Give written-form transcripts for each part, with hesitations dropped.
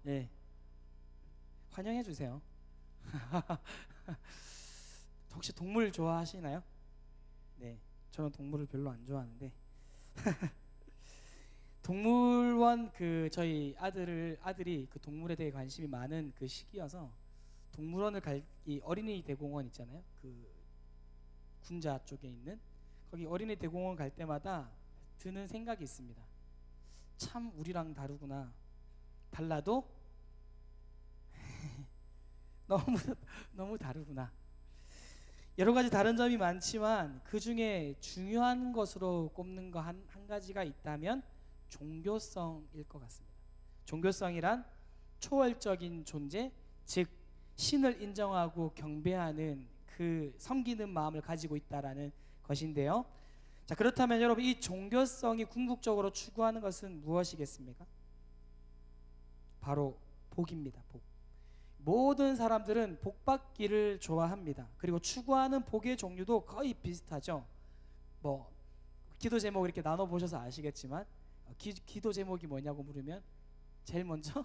네, 환영해 주세요. 혹시 동물 좋아하시나요? 네, 저는 동물을 별로 안 좋아하는데 동물원 저희 아들이 그 동물에 대해 관심이 많은 그 시기여서 동물원을 이 어린이 대공원 있잖아요. 그 군자 쪽에 있는 거기 어린이 대공원 갈 때마다 드는 생각이 있습니다. 참 우리랑 다르구나. 달라도 너무 너무 다르구나. 여러 가지 다른 점이 많지만 그 중에 중요한 것으로 꼽는 거 한 가지가 있다면 종교성일 것 같습니다. 종교성이란 초월적인 존재, 즉 신을 인정하고 경배하는 그 섬기는 마음을 가지고 있다라는 것인데요. 자, 그렇다면 여러분, 이 종교성이 궁극적으로 추구하는 것은 무엇이겠습니까? 바로 복입니다. 복. 모든 사람들은 복 받기를 좋아합니다. 그리고 추구하는 복의 종류도 거의 비슷하죠. 뭐 기도 제목 이렇게 나눠 보셔서 아시겠지만 기도 제목이 뭐냐고 물으면 제일 먼저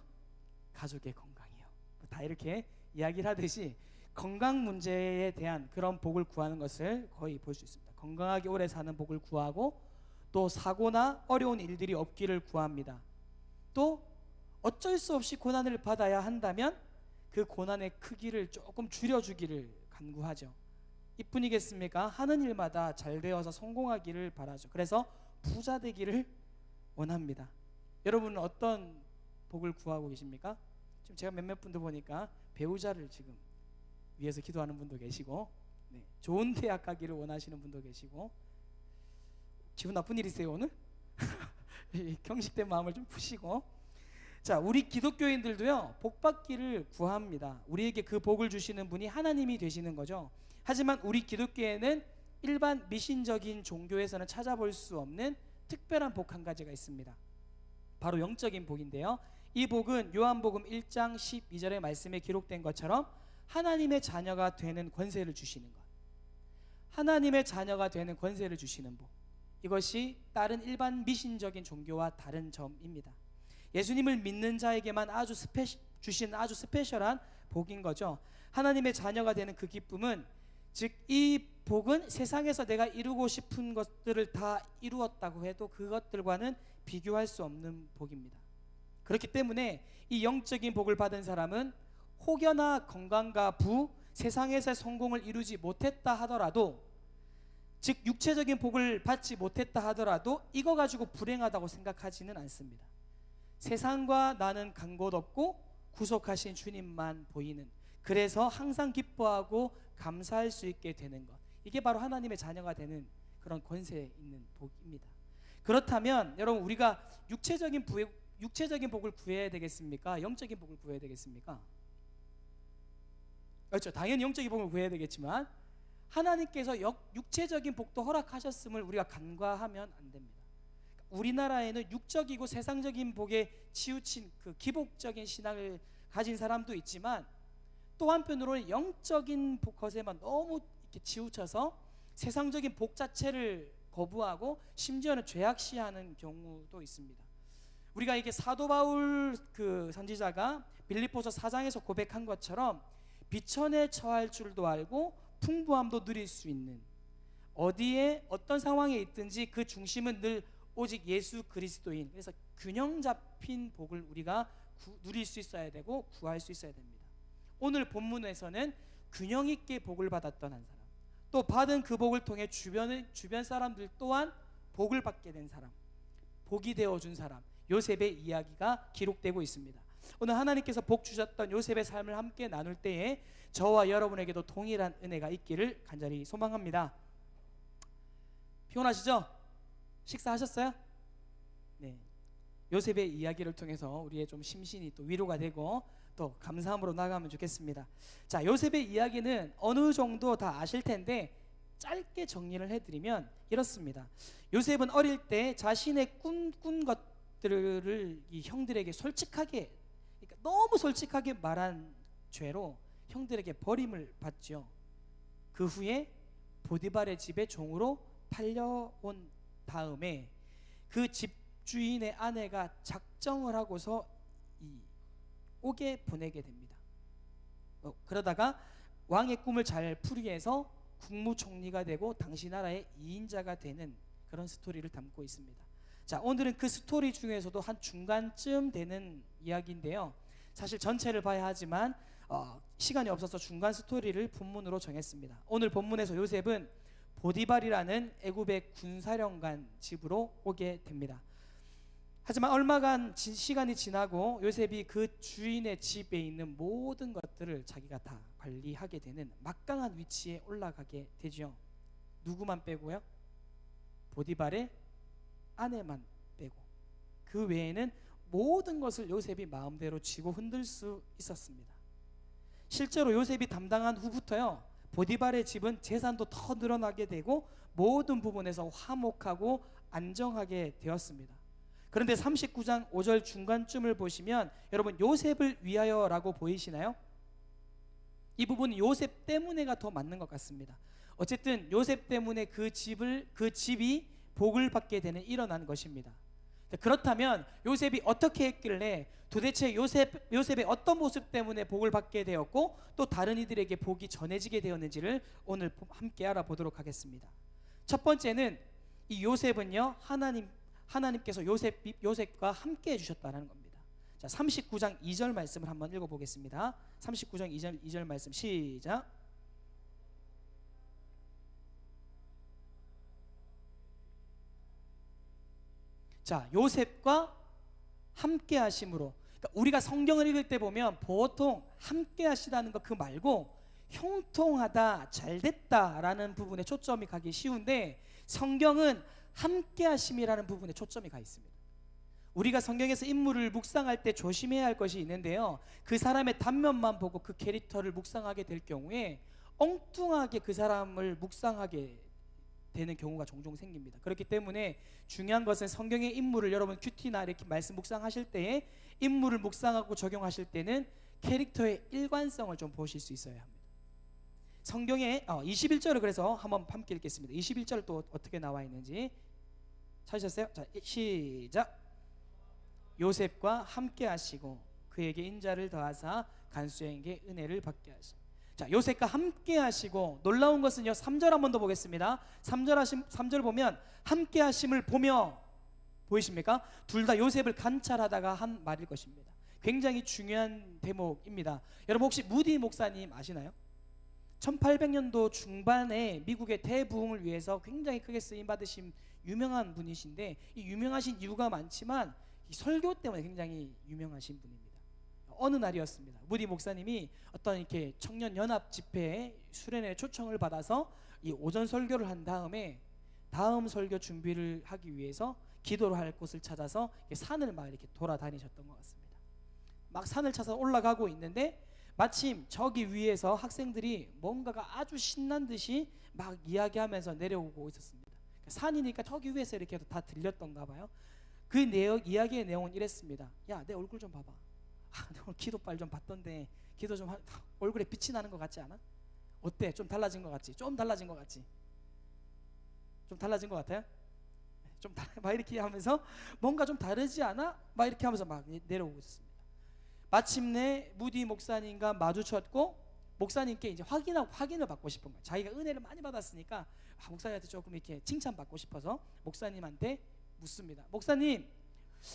가족의 건강이요. 다 이렇게 이야기를 하듯이 건강 문제에 대한 그런 복을 구하는 것을 거의 볼 수 있습니다. 건강하게 오래 사는 복을 구하고, 또 사고나 어려운 일들이 없기를 구합니다. 또 어쩔 수 없이 고난을 받아야 한다면 그 고난의 크기를 조금 줄여주기를 간구하죠. 이뿐이겠습니까? 하는 일마다 잘 되어서 성공하기를 바라죠. 그래서 부자 되기를 원합니다. 여러분은 어떤 복을 구하고 계십니까? 지금 제가 몇몇 분들 보니까 배우자를 지금 위해서 기도하는 분도 계시고, 네, 좋은 대학 가기를 원하시는 분도 계시고. 기분 나쁜 일이세요 오늘? 경직된 마음을 좀 푸시고. 자, 우리 기독교인들도요, 복 받기를 구합니다. 우리에게 그 복을 주시는 분이 하나님이 되시는 거죠. 하지만 우리 기독교에는 일반 미신적인 종교에서는 찾아볼 수 없는 특별한 복 한 가지가 있습니다. 바로 영적인 복인데요, 이 복은 요한복음 1장 12절의 말씀에 기록된 것처럼 하나님의 자녀가 되는 권세를 주시는 것, 하나님의 자녀가 되는 권세를 주시는 복, 이것이 다른 일반 미신적인 종교와 다른 점입니다. 예수님을 믿는 자에게만 주신 아주 스페셜한 복인 거죠. 하나님의 자녀가 되는 그 기쁨은, 즉 이 복은 세상에서 내가 이루고 싶은 것들을 다 이루었다고 해도 그것들과는 비교할 수 없는 복입니다. 그렇기 때문에 이 영적인 복을 받은 사람은 혹여나 건강과 부, 세상에서의 성공을 이루지 못했다 하더라도, 즉 육체적인 복을 받지 못했다 하더라도 이거 가지고 불행하다고 생각하지는 않습니다. 세상과 나는 간 곳 없고 구속하신 주님만 보이는, 그래서 항상 기뻐하고 감사할 수 있게 되는 것, 이게 바로 하나님의 자녀가 되는 그런 권세 있는 복입니다. 그렇다면 여러분, 우리가 육체적인 복을 구해야 되겠습니까? 영적인 복을 구해야 되겠습니까? 그렇죠. 당연히 영적인 복을 구해야 되겠지만 하나님께서 육체적인 복도 허락하셨음을 우리가 간과하면 안 됩니다. 우리나라에는 육적이고 세상적인 복에 치우친 그 기복적인 신앙을 가진 사람도 있지만, 또 한편으로는 영적인 것에만 너무 이렇게 치우쳐서 세상적인 복 자체를 거부하고 심지어는 죄악시하는 경우도 있습니다. 우리가 이게 사도 바울 그 선지자가 빌립보서 4장에서 고백한 것처럼 비천에 처할 줄도 알고 풍부함도 누릴 수 있는, 어디에 어떤 상황에 있든지 그 중심은 늘 오직 예수 그리스도인, 그래서 균형 잡힌 복을 우리가 누릴 수 있어야 되고 구할 수 있어야 됩니다. 오늘 본문에서는 균형 있게 복을 받았던 한 사람, 또 받은 그 복을 통해 주변 사람들 또한 복을 받게 된 사람, 복이 되어준 사람, 요셉의 이야기가 기록되고 있습니다. 오늘 하나님께서 복 주셨던 요셉의 삶을 함께 나눌 때에 저와 여러분에게도 동일한 은혜가 있기를 간절히 소망합니다. 피곤하시죠? 식사하셨어요? 네. 요셉의 이야기를 통해서 우리의 좀 심신이 또 위로가 되고 또 감사함으로 나가면 좋겠습니다. 자, 요셉의 이야기는 어느 정도 다 아실 텐데 짧게 정리를 해드리면 이렇습니다. 요셉은 어릴 때 자신의 꾼 것들을 이 형들에게 솔직하게, 그러니까 너무 솔직하게 말한 죄로 형들에게 버림을 받죠. 그 후에 보디발의 집에 종으로 팔려온 다음에 그 집주인의 아내가 작정을 하고서 이 옥에 보내게 됩니다. 그러다가 왕의 꿈을 잘 풀기 위해서 국무총리가 되고 당시 나라의 2인자가 되는 그런 스토리를 담고 있습니다. 자, 오늘은 그 스토리 중에서도 한 중간쯤 되는 이야기인데요. 사실 전체를 봐야 하지만 시간이 없어서 중간 스토리를 본문으로 정했습니다. 오늘 본문에서 요셉은 보디발이라는 애굽의 군사령관 집으로 오게 됩니다. 하지만 얼마간 시간이 지나고 요셉이 그 주인의 집에 있는 모든 것들을 자기가 다 관리하게 되는 막강한 위치에 올라가게 되죠. 누구만 빼고요? 보디발의 아내만 빼고. 그 외에는 모든 것을 요셉이 마음대로 쥐고 흔들 수 있었습니다. 실제로 요셉이 담당한 후부터요, 보디발의 집은 재산도 더 늘어나게 되고 모든 부분에서 화목하고 안정하게 되었습니다. 그런데 39장 5절 중간쯤을 보시면 여러분, 요셉을 위하여라고 보이시나요? 이 부분은 요셉 때문에가 더 맞는 것 같습니다. 어쨌든 요셉 때문에 그 집이 복을 받게 되는 일어난 것입니다. 그렇다면 요셉이 어떻게 했길래 도대체 요셉의 어떤 모습 때문에 복을 받게 되었고 또 다른 이들에게 복이 전해지게 되었는지를 오늘 함께 알아보도록 하겠습니다. 첫 번째는 이 요셉은요, 하나님께서 요셉과 함께 해주셨다는 겁니다. 자, 39장 2절 말씀을 한번 읽어보겠습니다. 39장 2절 말씀 시작. 자, 요셉과 함께 하심으로, 그러니까 우리가 성경을 읽을 때 보면 보통 함께 하시다는 거 그 말고 형통하다, 잘됐다 라는 부분에 초점이 가기 쉬운데 성경은 함께 하심이라는 부분에 초점이 가 있습니다. 우리가 성경에서 인물을 묵상할 때 조심해야 할 것이 있는데요, 그 사람의 단면만 보고 그 캐릭터를 묵상하게 될 경우에 엉뚱하게 그 사람을 묵상하게 되는 경우가 종종 생깁니다. 그렇기 때문에 중요한 것은 성경의 인물을 여러분 큐티나 이렇게 말씀 묵상하실 때에 인물을 묵상하고 적용하실 때는 캐릭터의 일관성을 좀 보실 수 있어야 합니다. 성경의 21절을 그래서 한번 함께 읽겠습니다. 21절 또 어떻게 나와 있는지 찾으셨어요? 자, 시작. 요셉과 함께 하시고 그에게 인자를 더하사 간수에게 은혜를 받게 하시고. 자, 요셉과 함께 하시고, 놀라운 것은요, 3절 한 번 더 보겠습니다. 3절 보면 함께 하심을 보며, 보이십니까? 둘 다 요셉을 관찰하다가 한 말일 것입니다. 굉장히 중요한 대목입니다. 여러분 혹시 무디 목사님 아시나요? 1800년도 중반에 미국의 대부흥을 위해서 굉장히 크게 쓰임 받으신 유명한 분이신데, 이 유명하신 이유가 많지만 이 설교 때문에 굉장히 유명하신 분입니다. 어느 날이었습니다. 무디 목사님이 어떤 이렇게 청년 연합 집회에 수련회 초청을 받아서 이 오전 설교를 한 다음에 다음 설교 준비를 하기 위해서 기도를 할 곳을 찾아서 산을 막 이렇게 돌아다니셨던 것 같습니다. 막 산을 찾아서 올라가고 있는데 마침 저기 위에서 학생들이 뭔가가 아주 신난 듯이 막 이야기하면서 내려오고 있었습니다. 산이니까 저기 위에서 이렇게 다 들렸던가 봐요. 그 이야기의 내용은 이랬습니다. 야, 내 얼굴 좀 봐봐. 내 오늘 기도빨 좀 봤던데 기도 좀 얼굴에 빛이 나는 것 같지 않아? 어때? 좀 달라진 것 같지? 좀 달라진 것 같지? 좀 달라진 것 같아요? 막 이렇게 하면서 뭔가 좀 다르지 않아? 막 이렇게 하면서 막 내려오고 있었습니다. 마침내 무디 목사님과 마주쳤고 목사님께 이제 확인을 받고 싶은 거예요. 자기가 은혜를 많이 받았으니까 목사님한테 조금 이렇게 칭찬받고 싶어서 목사님한테 묻습니다. 목사님,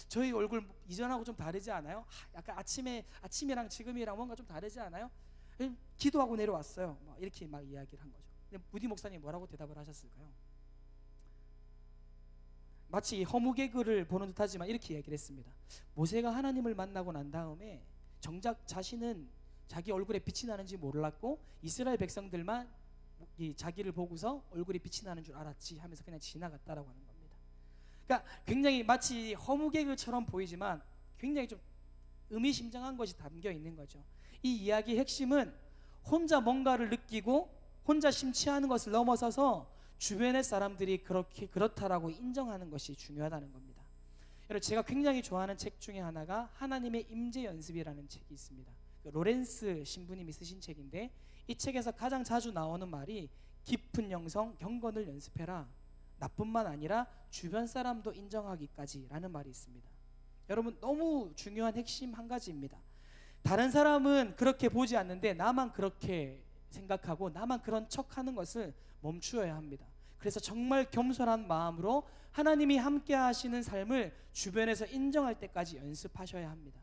저희 얼굴 이전하고 좀 다르지 않아요? 약간 아침이랑 지금이랑 뭔가 좀 다르지 않아요? 기도하고 내려왔어요. 이렇게 막 이야기를 한 거죠. 근데 무디 목사님 뭐라고 대답을 하셨을까요? 마치 허무 개그를 보는 듯하지만 이렇게 얘기를 했습니다. 모세가 하나님을 만나고 난 다음에 정작 자신은 자기 얼굴에 빛이 나는지 몰랐고 이스라엘 백성들만 이 자기를 보고서 얼굴에 빛이 나는 줄 알았지 하면서 그냥 지나갔다라고 하는 겁니다. 그러니까 굉장히 마치 허무 개그처럼 보이지만 굉장히 좀 의미심장한 것이 담겨 있는 거죠. 이 이야기의 핵심은 혼자 뭔가를 느끼고 혼자 심취하는 것을 넘어서서 주변의 사람들이 그렇다라고 인정하는 것이 중요하다는 겁니다. 여러분, 제가 굉장히 좋아하는 책 중에 하나가 하나님의 임재 연습이라는 책이 있습니다. 로렌스 신부님이 쓰신 책인데 이 책에서 가장 자주 나오는 말이 깊은 영성 경건을 연습해라. 나뿐만 아니라 주변 사람도 인정하기까지 라는 말이 있습니다. 여러분, 너무 중요한 핵심 한 가지입니다. 다른 사람은 그렇게 보지 않는데 나만 그렇게 생각하고 나만 그런 척하는 것을 멈추어야 합니다. 그래서 정말 겸손한 마음으로 하나님이 함께 하시는 삶을 주변에서 인정할 때까지 연습하셔야 합니다.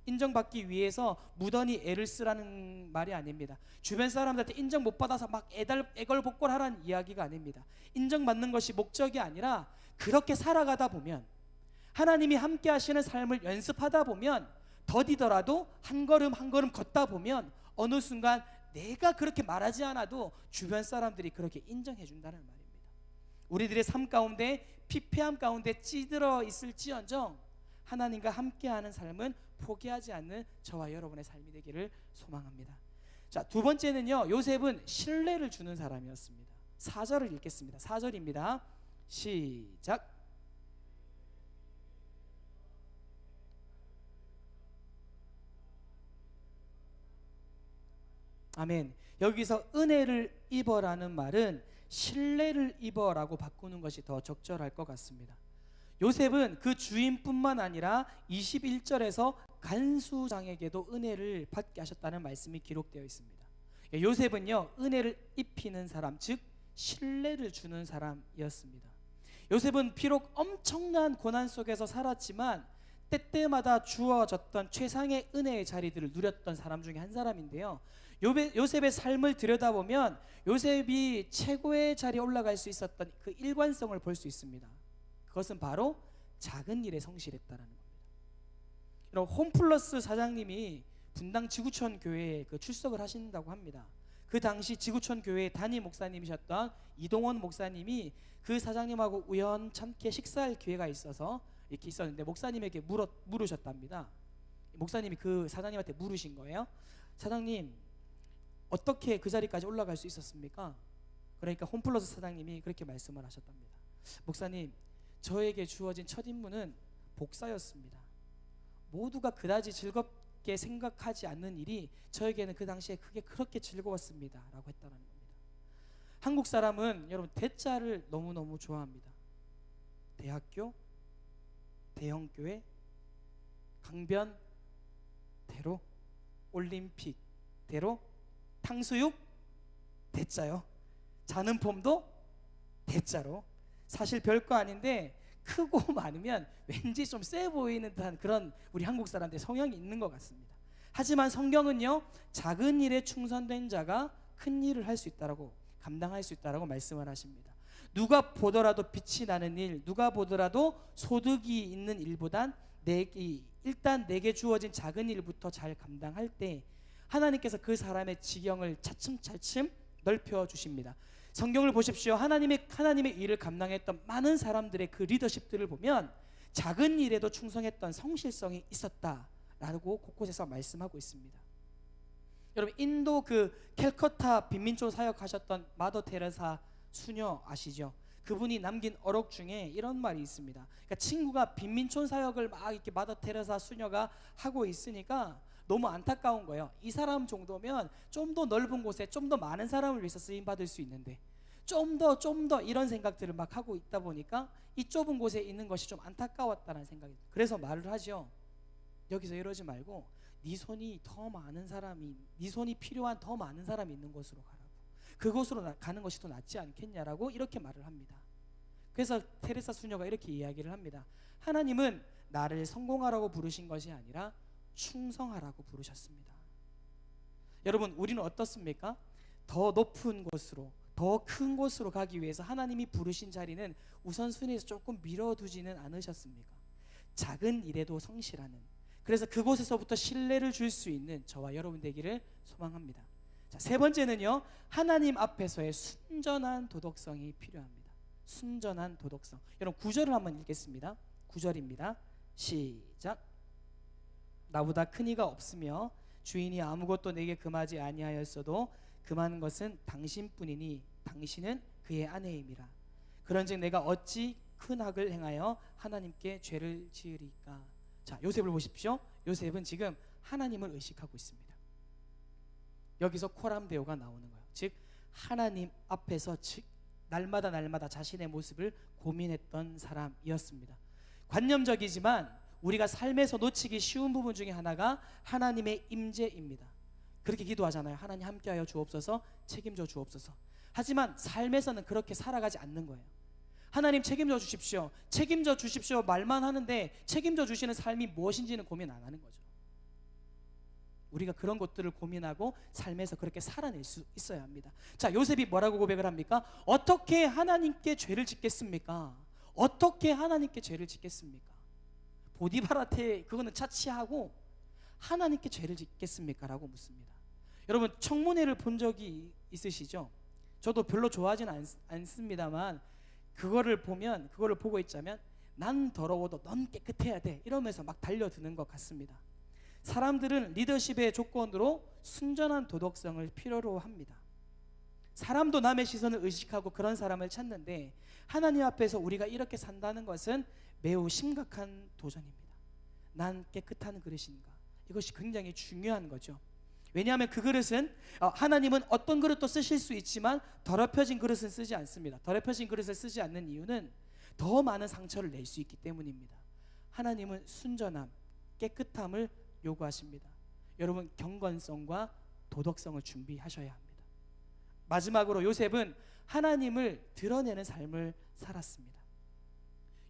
인정받기 위해서 무던히 애를 쓰라는 말이 아닙니다. 주변 사람들한테 인정 못 받아서 막 애걸복걸하라는 이야기가 아닙니다. 인정받는 것이 목적이 아니라 그렇게 살아가다 보면, 하나님이 함께 하시는 삶을 연습하다 보면, 더디더라도 한 걸음 한 걸음 걷다 보면 어느 순간 내가 그렇게 말하지 않아도 주변 사람들이 그렇게 인정해 준다는 말입니다. 우리들의 삶 가운데 피폐함 가운데 찌들어 있을지언정 하나님과 함께하는 삶은 포기하지 않는 저와 여러분의 삶이 되기를 소망합니다. 자, 두 번째는요, 요셉은 신뢰를 주는 사람이었습니다. 4절을 읽겠습니다. 4절입니다. 시작. 아멘. 여기서 은혜를 입어라는 말은 신뢰를 입어라고 바꾸는 것이 더 적절할 것 같습니다. 요셉은 그 주인뿐만 아니라 21절에서 간수장에게도 은혜를 받게 하셨다는 말씀이 기록되어 있습니다. 요셉은요, 은혜를 입히는 사람, 즉 신뢰를 주는 사람이었습니다. 요셉은 비록 엄청난 고난 속에서 살았지만 때때마다 주어졌던 최상의 은혜의 자리들을 누렸던 사람 중에 한 사람인데요, 요셉의 삶을 들여다보면 요셉이 최고의 자리에 올라갈 수 있었던 그 일관성을 볼 수 있습니다. 그것은 바로 작은 일에 성실했다라는 겁니다. 여러분, 홈플러스 사장님이 분당 지구촌 교회에 출석을 하신다고 합니다. 그 당시 지구촌 교회 담임 목사님이셨던 이동원 목사님이 그 사장님하고 우연찮게 식사할 기회가 있어서 이렇게 있었는데 목사님에게 물으셨답니다. 목사님이 그 사장님한테 물으신 거예요. 사장님, 어떻게 그 자리까지 올라갈 수 있었습니까? 그러니까 홈플러스 사장님이 그렇게 말씀을 하셨답니다. 목사님, 저에게 주어진 첫 임무는 복사였습니다. 모두가 그다지 즐겁게 생각하지 않는 일이 저에게는 그 당시에 그렇게 즐거웠습니다 라고 했다는 겁니다. 한국 사람은 여러분 대자를 너무너무 좋아합니다. 대학교, 대형교회, 강변, 대로, 올림픽, 대로, 탕수육, 대자요. 자는 폼도 대자로. 사실 별거 아닌데 크고 많으면 왠지 좀 세 보이는 듯한 그런 우리 한국 사람들의 성향이 있는 것 같습니다. 하지만 성경은요, 작은 일에 충성된 자가 큰 일을 할 수 있다라고, 감당할 수 있다라고 말씀을 하십니다. 누가 보더라도 빛이 나는 일, 누가 보더라도 소득이 있는 일보단 일단 내게 주어진 작은 일부터 잘 감당할 때 하나님께서 그 사람의 지경을 차츰차츰 넓혀 주십니다. 성경을 보십시오. 하나님의 일을 감당했던 많은 사람들의 그 리더십들을 보면 작은 일에도 충성했던 성실성이 있었다라고 곳곳에서 말씀하고 있습니다. 여러분, 인도 캘커타 빈민촌 사역하셨던 마더 테레사 수녀 아시죠? 그분이 남긴 어록 중에 이런 말이 있습니다. 그러니까 친구가 빈민촌 사역을 막 이렇게 마더 테레사 수녀가 하고 있으니까 너무 안타까운 거예요. 이 사람 정도면 좀 더 넓은 곳에 좀 더 많은 사람을 위해서 쓰임 받을 수 있는데 좀 더 이런 생각들을 막 하고 있다 보니까 이 좁은 곳에 있는 것이 좀 안타까웠다는 생각이. 그래서 말을 하죠. 여기서 이러지 말고 네 손이 필요한 더 많은 사람이 있는 곳으로 가라고. 그곳으로 가는 것이 더 낫지 않겠냐라고 이렇게 말을 합니다. 그래서 테레사 수녀가 이렇게 이야기를 합니다. 하나님은 나를 성공하라고 부르신 것이 아니라 충성하라고 부르셨습니다. 여러분, 우리는 어떻습니까? 더 높은 곳으로, 더 큰 곳으로 가기 위해서 하나님이 부르신 자리는 우선순위에서 조금 밀어두지는 않으셨습니까? 작은 일에도 성실하는, 그래서 그곳에서부터 신뢰를 줄 수 있는 저와 여러분 되기를 소망합니다. 자, 세 번째는요, 하나님 앞에서의 순전한 도덕성이 필요합니다. 순전한 도덕성. 여러분 9절을 한번 읽겠습니다. 9절입니다. 시작. 나보다 큰 이가 없으며 주인이 아무것도 내게 금하지 아니하였어도 금한 것은 당신뿐이니 당신은 그의 아내임이라. 그런즉 내가 어찌 큰 악을 행하여 하나님께 죄를 지으리까. 자, 요셉을 보십시오. 요셉은 지금 하나님을 의식하고 있습니다. 여기서 코람데오가 나오는 거예요. 즉 하나님 앞에서 날마다 자신의 모습을 고민했던 사람이었습니다. 관념적이지만 우리가 삶에서 놓치기 쉬운 부분 중에 하나가 하나님의 임재입니다. 그렇게 기도하잖아요. 하나님 함께하여 주옵소서, 책임져 주옵소서. 하지만 삶에서는 그렇게 살아가지 않는 거예요. 하나님 책임져 주십시오, 책임져 주십시오 말만 하는데 책임져 주시는 삶이 무엇인지는 고민 안 하는 거죠. 우리가 그런 것들을 고민하고 삶에서 그렇게 살아낼 수 있어야 합니다. 자, 요셉이 뭐라고 고백을 합니까? 어떻게 하나님께 죄를 짓겠습니까? 어떻게 하나님께 죄를 짓겠습니까? 보디발한테 그거는 차치하고 하나님께 죄를 짓겠습니까? 라고 묻습니다. 여러분, 청문회를 본 적이 있으시죠? 저도 별로 좋아하지는 않습니다만 그거를 보고 있자면 난 더러워도 넌 깨끗해야 돼 이러면서 막 달려드는 것 같습니다. 사람들은 리더십의 조건으로 순전한 도덕성을 필요로 합니다. 사람도 남의 시선을 의식하고 그런 사람을 찾는데 하나님 앞에서 우리가 이렇게 산다는 것은 매우 심각한 도전입니다. 난 깨끗한 그릇인가? 이것이 굉장히 중요한 거죠. 왜냐하면 그 그릇은 하나님은 어떤 그릇도 쓰실 수 있지만 더럽혀진 그릇은 쓰지 않습니다. 더럽혀진 그릇을 쓰지 않는 이유는 더 많은 상처를 낼 수 있기 때문입니다. 하나님은 순전함, 깨끗함을 요구하십니다. 여러분, 경건성과 도덕성을 준비하셔야 합니다. 마지막으로 요셉은 하나님을 드러내는 삶을 살았습니다.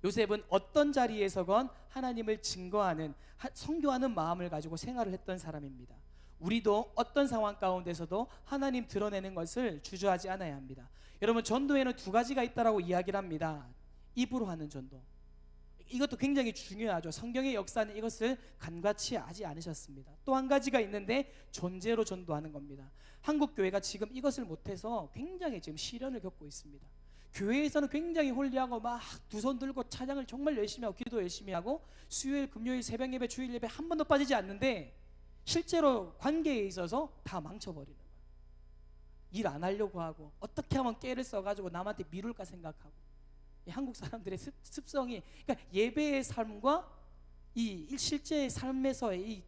요셉은 어떤 자리에서건 하나님을 증거하는, 선교하는 마음을 가지고 생활을 했던 사람입니다. 우리도 어떤 상황 가운데서도 하나님 드러내는 것을 주저하지 않아야 합니다. 여러분, 전도에는 두 가지가 있다라고 이야기를 합니다. 입으로 하는 전도, 이것도 굉장히 중요하죠. 성경의 역사는 이것을 간과치 하지 않으셨습니다. 또 한 가지가 있는데 존재로 전도하는 겁니다. 한국 교회가 지금 이것을 못해서 굉장히 지금 시련을 겪고 있습니다. 교회에서는 굉장히 홀리하고 막 두 손 들고 찬양을 정말 열심히 하고 기도 열심히 하고 수요일, 금요일, 새벽 예배, 주일 예배 한 번도 빠지지 않는데 실제로 관계에 있어서 다 망쳐버리는 거예요. 일 안 하려고 하고 어떻게 하면 깨를 써가지고 남한테 미룰까 생각하고. 이 한국 사람들의 습성이, 그러니까 예배의 삶과 이 실제 삶에서의 이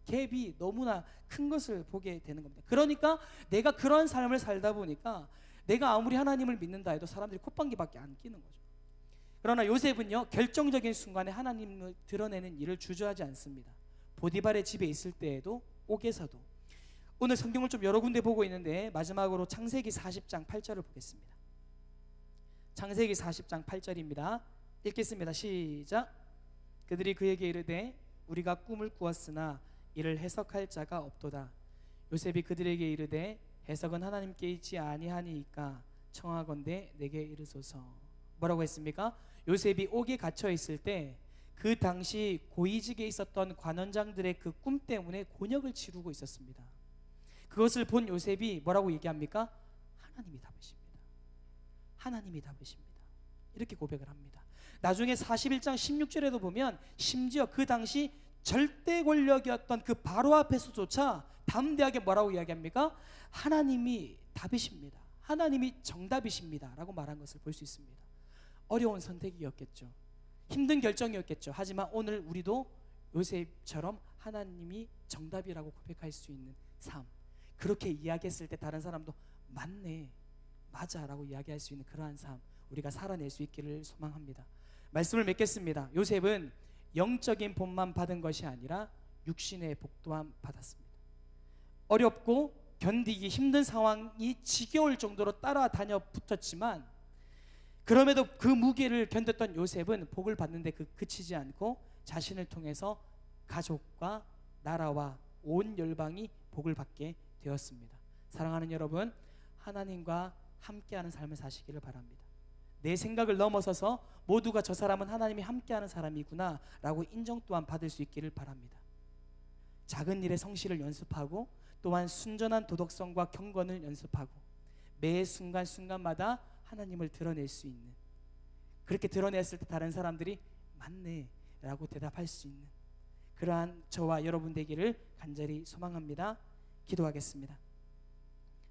갭이 너무나 큰 것을 보게 되는 겁니다. 그러니까 내가 그런 삶을 살다 보니까 내가 아무리 하나님을 믿는다 해도 사람들이 콧방귀밖에 안 끼는 거죠. 그러나 요셉은요, 결정적인 순간에 하나님을 드러내는 일을 주저하지 않습니다. 보디발의 집에 있을 때에도, 옥에서도. 오늘 성경을 좀 여러 군데 보고 있는데 마지막으로 창세기 40장 8절을 보겠습니다. 창세기 40장 8절입니다. 읽겠습니다. 시작. 그들이 그에게 이르되 우리가 꿈을 꾸었으나 이를 해석할 자가 없도다. 요셉이 그들에게 이르되 해석은 하나님께 있지 아니하니이까 청하건대 내게 이르소서. 뭐라고 했습니까? 요셉이 옥에 갇혀 있을 때 그 당시 고위직에 있었던 관원장들의 그 꿈 때문에 곤욕을 치르고 있었습니다. 그것을 본 요셉이 뭐라고 얘기합니까? 하나님이 답이십니다. 하나님이 답이십니다. 이렇게 고백을 합니다. 나중에 41장 16절에도 보면 심지어 그 당시 절대 권력이었던 그 바로 앞에서조차 담대하게 뭐라고 이야기합니까? 하나님이 답이십니다. 하나님이 정답이십니다 라고 말한 것을 볼 수 있습니다. 어려운 선택이었겠죠. 힘든 결정이었겠죠. 하지만 오늘 우리도 요셉처럼 하나님이 정답이라고 고백할 수 있는 삶, 그렇게 이야기했을 때 다른 사람도 맞네, 맞아 라고 이야기할 수 있는 그러한 삶, 우리가 살아낼 수 있기를 소망합니다. 말씀을 맺겠습니다. 요셉은 영적인 복만 받은 것이 아니라 육신의 복 또한 받았습니다. 어렵고 견디기 힘든 상황이 지겨울 정도로 따라다녀 붙었지만 그럼에도 그 무게를 견뎠던 요셉은 복을 받는데 그치지 않고 자신을 통해서 가족과 나라와 온 열방이 복을 받게 되었습니다. 사랑하는 여러분, 하나님과 함께하는 삶을 사시기를 바랍니다. 내 생각을 넘어서서 모두가 저 사람은 하나님이 함께하는 사람이구나 라고 인정 또한 받을 수 있기를 바랍니다. 작은 일에 성실을 연습하고 또한 순전한 도덕성과 경건을 연습하고 매 순간순간마다 하나님을 드러낼 수 있는, 그렇게 드러냈을 때 다른 사람들이 맞네 라고 대답할 수 있는 그러한 저와 여러분 되기를 간절히 소망합니다. 기도하겠습니다.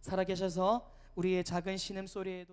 살아계셔서 우리의 작은 신음소리에도